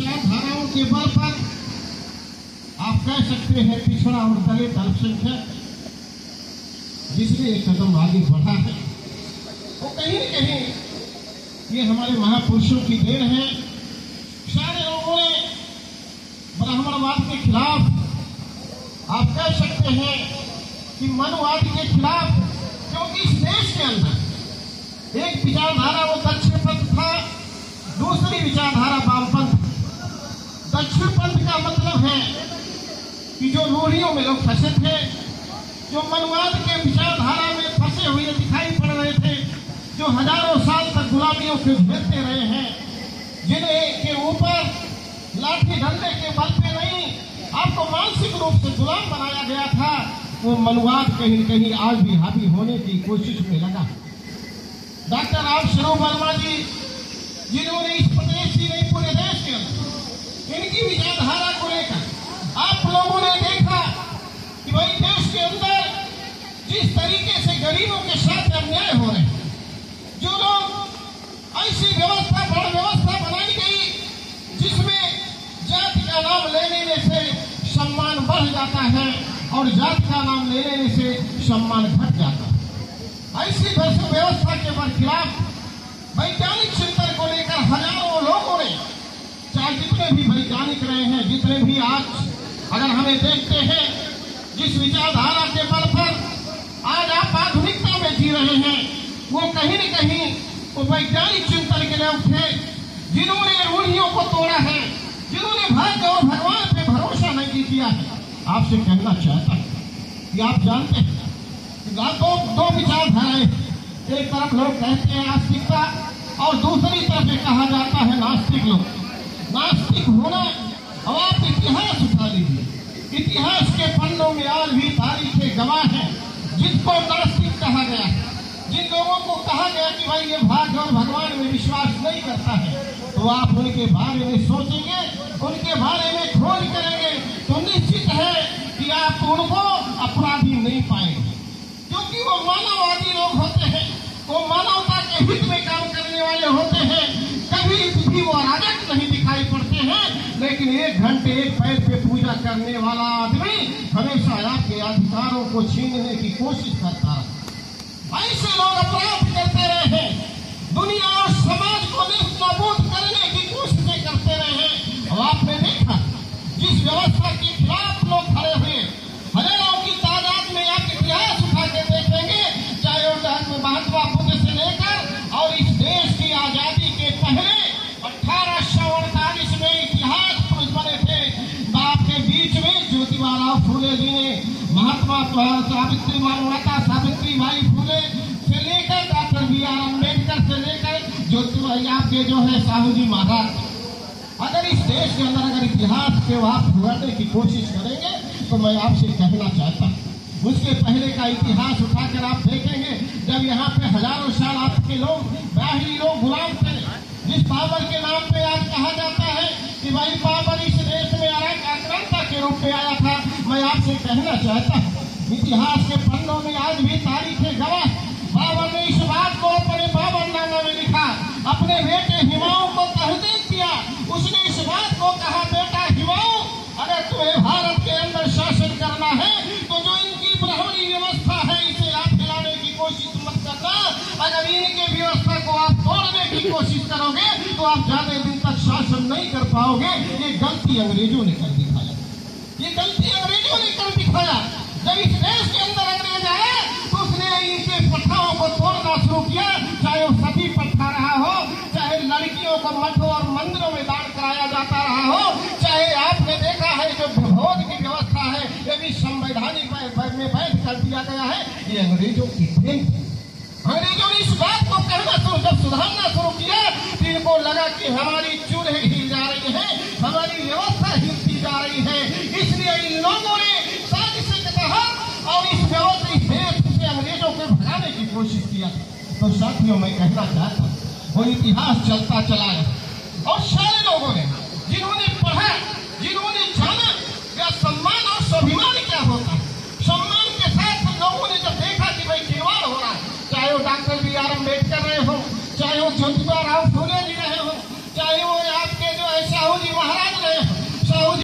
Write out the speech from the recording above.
विचारधाराओं के बल पर आप कह सकते हैं पिछड़ा और दलित अल्पसंख्यक जिसने एक कदम आगे बढ़ा है, वो कहीं न कहीं ये हमारे महापुरुषों की देन है। सारे लोगों ने ब्राह्मणवाद के खिलाफ आप कह सकते हैं कि मनुवाद के खिलाफ, क्योंकि इस देश के अंदर एक विचारधारा वो दक्षिण पंथ था, दूसरी विचारधारा वामपंथ। दक्षिण पंथ का मतलब है कि जो रूढ़ियों में लोग फंसे थे, जो मनवाद के विचारधारा में फंसे हुए दिखाई पड़ रहे थे, जो हजारों साल तक गुलामियों के झेलते रहे हैं, जिन्हें के ऊपर लाठी डंडे के बल पे नहीं आपको मानसिक रूप से गुलाम बनाया गया था, वो मनवाद कहीं न कहीं आज भी हावी होने की कोशिश में लगा। डॉक्टर राव स्वरूप वर्मा जी, जिन्होंने इस प्रदेश ही नहीं पूरे देश के अंदर इनकी विचारधारा को लेकर आप लोगों ने देखा कि भाई देश के अंदर जिस तरीके से गरीबों के साथ अन्याय हो रहे हैं, जो लोग ऐसी व्यवस्था बड़ व्यवस्था बनाई गई जिसमें जाति का नाम ले लेने से सम्मान बढ़ जाता है और जाति का नाम ले लेने से सम्मान घट जाता है। ऐसी व्यवस्था के खिलाफ वैज्ञानिक चिंतन को लेकर हजारों लोगों ने, चाहे जितने भी वैज्ञानिक रहे हैं, जितने भी आज अगर हमें देखते हैं जिस विचारधारा के बल पर आज आप आधुनिकता में जी रहे हैं, वो कहीं न कहीं वो वैज्ञानिक चिंतन के लोग थे जिन्होंने रूढ़ियों को तोड़ा है, जिन्होंने भाग्य और भगवान पे भरोसा नहीं किया है। आपसे कहना चाहता हूं कि आप जानते हैं दो विचारधाराएं, एक तरफ लोग कहते हैं आस्तिकता और दूसरी तरफ कहा जाता है नास्तिक लोग। नास्तिक होना, अब आप इतिहास उठा लीजिए, इतिहास के पन्नों में आज भी तारीखें गवाह है जिसको नास्तिक कहा गया है, जिन लोगों को कहा गया कि भाई ये भाग्य और भगवान में विश्वास नहीं करता है, तो आप उनके बारे में सोचेंगे, उनके बारे में खोज करेंगे तो निश्चित है कि आप उनको अपराधी नहीं पाएंगे, क्योंकि वो मानववादी लोग होते हैं, वो मानवता के हित में काम करने वाले होते हैं। कभी भी वो अराजक नहीं दिखाई पड़ते हैं, लेकिन एक घंटे एक पैर पे पूजा करने वाला आदमी हमेशा आपके अधिकारों को छीनने की कोशिश करता रहा। ऐसे लोग अपराध करते रहे हैं, दुनिया और समाज को नाबूद करने की कोशिशें करते रहे हैं। और आपने देखा जिस व्यवस्था के खिलाफ लोग खड़े हुए, हजारों की तादाद में आप इतिहास उठा के देखेंगे, चाहे वो महात्मा बुद्ध से लेकर और इस देश की आजादी के पहले 1848 में इतिहास पुरुष बने थे। आपके बीच में ज्योतिबा फूले जी ने महात्मा माता सावित्रीबाई फूले से लेकर डॉक्टर B.R. अम्बेडकर से लेकर ज्योतिबा आपके जो है साहू जी महाराज, अगर इस देश के अंदर अगर इतिहास के आप भुलाने की कोशिश करेंगे तो मैं आपसे कहना चाहता हूँ, उसके पहले का इतिहास उठाकर आप देखेंगे, जब यहाँ पे हजारों साल आपके लोग बाहरी लोग गुलाम थे, जिस पावर के नाम पे आज कहा जाता है कि भाई पावर इस देश में आक्रांता के रूप में आया था। मैं आपसे कहना चाहता हूँ, इतिहास के पन्नों में आज भी तारीखें गवाह। बाबर ने इस बात को अपने बाबरनामा में लिखा, अपने बेटे हिमाऊ को तहदीद किया। उसने इस बात को कहा, बेटा हिमाऊ, अगर तुम्हें भारत के अंदर शासन करना है तो जो इनकी ब्राह्मणी व्यवस्था है इसे आप हिलाने की कोशिश मत करना। अगर इनके व्यवस्था को आप तोड़ने की कोशिश करोगे तो आप ज्यादा दिन तक शासन नहीं कर पाओगे। ये गलती अंग्रेजों ने कर दिखाया, ये गलती अंग्रेजों ने कर दिखाया। जब इस देश के अंदर अंग्रेज आए तो उसने इनके प्रथाओं को तोड़ना शुरू किया, चाहे वो सती प्रथा रहा हो, चाहे लड़कियों को मठों और मंदिरों में दान कराया जाता रहा हो, चाहे आपने देखा है जो भोज की व्यवस्था है ये भी संवैधानिक में बैठ कर दिया गया है। ये अंग्रेजों की देन। अंग्रेजों ने इस बात को कहना जब सुधारना शुरू किया तो इनको लगा कि हमारी चूल्हे हिल जा रही है, हमारी व्यवस्था हिलती जा रही है, इसलिए इन लोगों ने साजिश के तहत और इस व्यवस्था से अंग्रेजों को भगाने की कोशिश किया। तो साथियों मैं कहना चाहता हूँ, वो इतिहास चलता चला गया और सारे लोगों ने